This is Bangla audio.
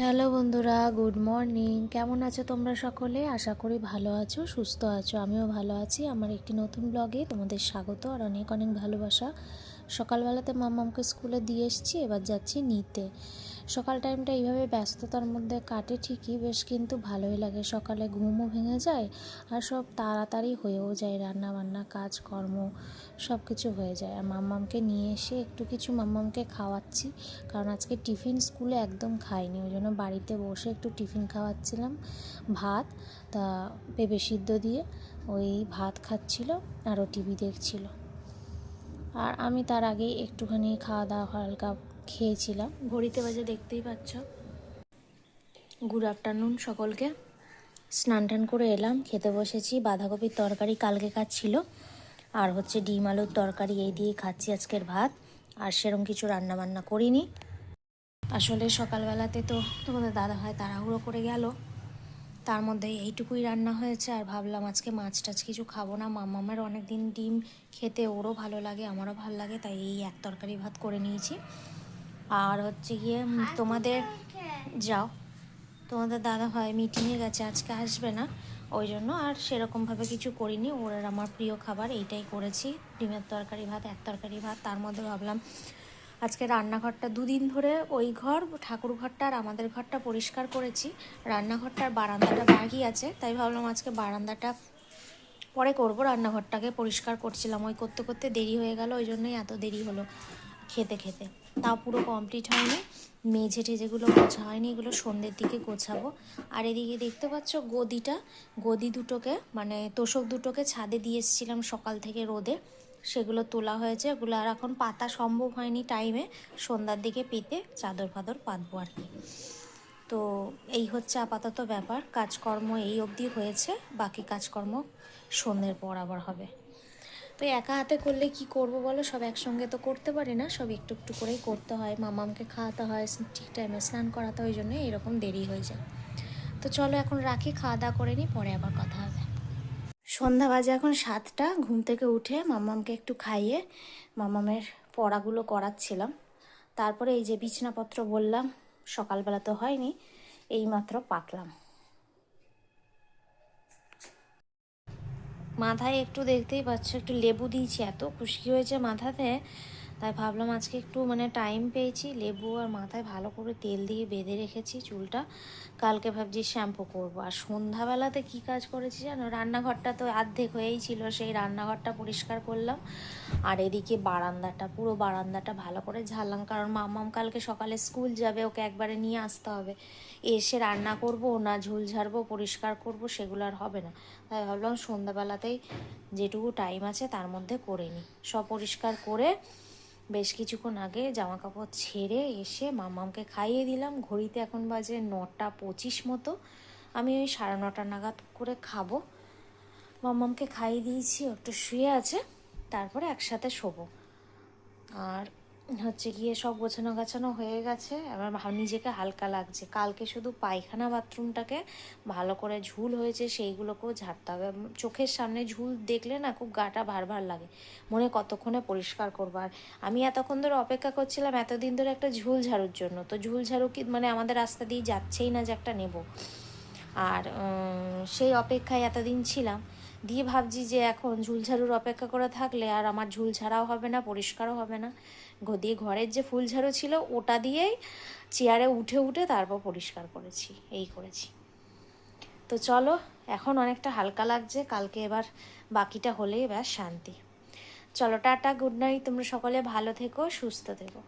হ্যালো বন্ধুরা, গুড মর্নিং। কেমন আছো তোমরা সকলে? আশা করি ভালো আছো, সুস্থ আছো। আমিও ভালো আছি। আমার একটি নতুন ব্লগে তোমাদের স্বাগত আর অনেক অনেক ভালোবাসা। সকালবেলাতে মাম্মামকে স্কুলে দিয়ে এসেছি, এবার যাচ্ছি নিতে। সকাল টাইমটা এইভাবে ব্যস্ততার মধ্যে কাটে ঠিকই, বেশ কিন্তু ভালোই লাগে। সকালে ঘুমও ভেঙে যায় আর সব তাড়াতাড়ি হয়েও যায়, রান্না বান্না কাজকর্ম সব কিছু হয়ে যায়। আর মাম্মামকে নিয়ে এসে একটু কিছু মাম্মামকে খাওয়াচ্ছি, কারণ আজকে টিফিন স্কুলে একদম খাইনি, ওই জন্য বাড়িতে বসে একটু টিফিন খাওয়াচ্ছিলাম। ভাত তা পেঁপে সিদ্ধ দিয়ে ওই ভাত খাচ্ছিল আর ও টিভি দেখছিল। আর আমি তার আগেই একটুখানি খাওয়া দাওয়া হালকা খেয়েছিলাম। ঘড়িতে বাজে দেখতেই পাচ্ছ। গুড আফটারনুন সকলকে। স্নান টান করে এলাম, খেতে বসেছি। বাঁধাকপির তরকারি কালকে ছিল, আর হচ্ছে ডিম আলুর তরকারি, এই দিয়ে খাচ্ছি আজকের ভাত। আর সেরকম কিছু রান্না বান্না করিনি। আসলে সকালবেলাতে তো তোমাদের দাদা হয় তাড়াহুড়ো করে গেল, তার মধ্যে এইটুকুই রান্না হয়েছে। আর ভাবলাম আজকে মাছ টাছ কিছু খাবো না। মামামের অনেক দিন ডিম খেতে, ওরও ভালো লাগে আমারও ভালো লাগে, তাই এই এক তরকারি ভাত করে নিয়েছি। আর হচ্ছে গিয়ে তোমাদের দাদা হয় মিটিংয়ে গেছে, আজকে আসবে না, ওই জন্য আর সেরকমভাবে কিছু করিনি। ওর আর আমার প্রিয় খাবার এইটাই করেছি, ডিমের তরকারি ভাত, এক তরকারি ভাত। তার মধ্যে ভাবলাম আজকে রান্নাঘরটা দুদিন ধরে ওই ঘর ঠাকুর ঘরটা আর আমাদের ঘরটা পরিষ্কার করেছি, রান্নাঘরটার বারান্দাটা বাকি আছে, তাই ভাবলাম আজকে বারান্দাটা পরে করব। রান্নাঘরটাকে পরিষ্কার করছিলাম, ওই করতে করতে দেরি হয়ে গেল, ওই জন্যই এত দেরি হলো খেতে খেতে। তাও পুরো কমপ্লিট হয়নি, মেঝে টেঝেগুলো গোছা হয়নি, এগুলো সন্ধ্যের দিকে গোছাবো। আর এদিকে দেখতে পাচ্ছ গদি দুটোকে, মানে তোষক দুটোকে ছাদে দিয়ে এসেছিলাম সকাল থেকে রোদে, সেগুলো তোলা হয়েছে। ওগুলো আর এখন পাতা সম্ভব হয়নি টাইমে, সন্ধ্যার দিকে পেতে চাদর ফাদর পাতবো আর কি। তো এই হচ্ছে আপাতত ব্যাপার, কাজকর্ম এই অবধি হয়েছে, বাকি কাজকর্ম সন্ধ্যের পর আবার হবে। তো একা হাতে করলে কি করব বলো, সব একসঙ্গে তো করতে পারি না, সব একটু একটু করেই করতে হয়। মামামকে খাওয়াতে হয়, ঠিক টাইমে স্নান করাতে হয়, ওই জন্য এরকম দেরি হয়ে যায়। তো চলো এখন রাখি, খাওয়া দাওয়া করে নিই, পরে আবার কথা হবে। সন্ধ্যা বাজে এখন 7টা। ঘুম থেকে উঠে মামামকে একটু খাইয়ে মামামের পড়াগুলো করাচ্ছিলাম। তারপরে এই যে বিছানাপত্র বললাম সকালবেলা তো হয়নি, এইমাত্র পাতলাম। মাথায় একটু দেখতেই পাচ্ছ একটু লেবু দিয়েছি, এত খুশকি হয়েছে মাথাতে, তাই ভাবলাম আজকে একটু টাইম পেয়েছি, লেবু আর মাথায় ভালো করে তেল দিয়ে বেঁধে রেখেছি চুলটা, কালকে ভাবছি শ্যাম্পু করব। আর সন্ধ্যাবেলাতে কি কাজ করেছি জানো, রান্নাঘরটা তো অর্ধেক হয়েই ছিল, সেই রান্নাঘরটা পরিষ্কার করলাম। আর এদিকে পুরো বারান্দাটা ভালো করে ঝাড়লাম, কারণ মাম্মাম কালকে সকালে স্কুল যাবে, ওকে একবারে নিয়ে আসতে হবে। এসে রান্না করব না, ঝুল ঝাড়বো পরিষ্কার করব, সেগুলো আর হবে না। তাই ভাবলাম সন্ধ্যাবেলাতেই যেটুকু টাইম আছে তার মধ্যে করে নিই। সব পরিষ্কার করে বেশ কিছুক্ষণ আগে জামা কাপড় ছেড়ে এসে মাম্মামকে খাইয়ে দিলাম। ঘড়িতে এখন বাজে 9:25 মতো, আমি ওই 9:30 নাগাদ করে খাবো। মাম্মামকে খাইয়ে দিয়েছি, একটু শুয়ে আছে, তারপরে একসাথে শোবো। আর হচ্ছে গিয়ে সব গোছানো গাছানো হয়ে গেছে, আমার নিজেকে হালকা লাগছে। কালকে শুধু পায়খানা বাথরুমটাকে ভালো করে ঝুল হয়েছে, সেইগুলোকেও ঝাড়তে হবে। চোখের সামনে ঝুল দেখলে না খুব গাটা ভার ভার লাগে, মনে কতক্ষণে পরিষ্কার করবো। আর আমি এতক্ষণ ধরে অপেক্ষা করছিলাম এতদিন ধরে একটা ঝুল ঝাড়ুর জন্য, তো ঝুল ঝাড়ু কি আমাদের রাস্তা দিয়ে যাচ্ছেই না যে একটা নেব। আর সেই অপেক্ষায় এতদিন ছিলাম, দিয়ে ভাবছি যে এখন ঝুলঝাড়ুর অপেক্ষা করে থাকলে আর আমার ঝুল ঝাড়াও হবে না, পরিষ্কারও হবে না। দিয়ে ঘরের যে ফুল ঝাড়ু ছিল ওটা দিয়েই চেয়ারে উঠে উঠে তারপর পরিষ্কার করেছি, এই করেছি। তো চলো, এখন অনেকটা হালকা লাগছে, কালকে এবার বাকিটা হলেই ব্যাস শান্তি। চলো টাটা, গুড নাইট, তোমরা সকলে ভালো থেকো, সুস্থ থেকো।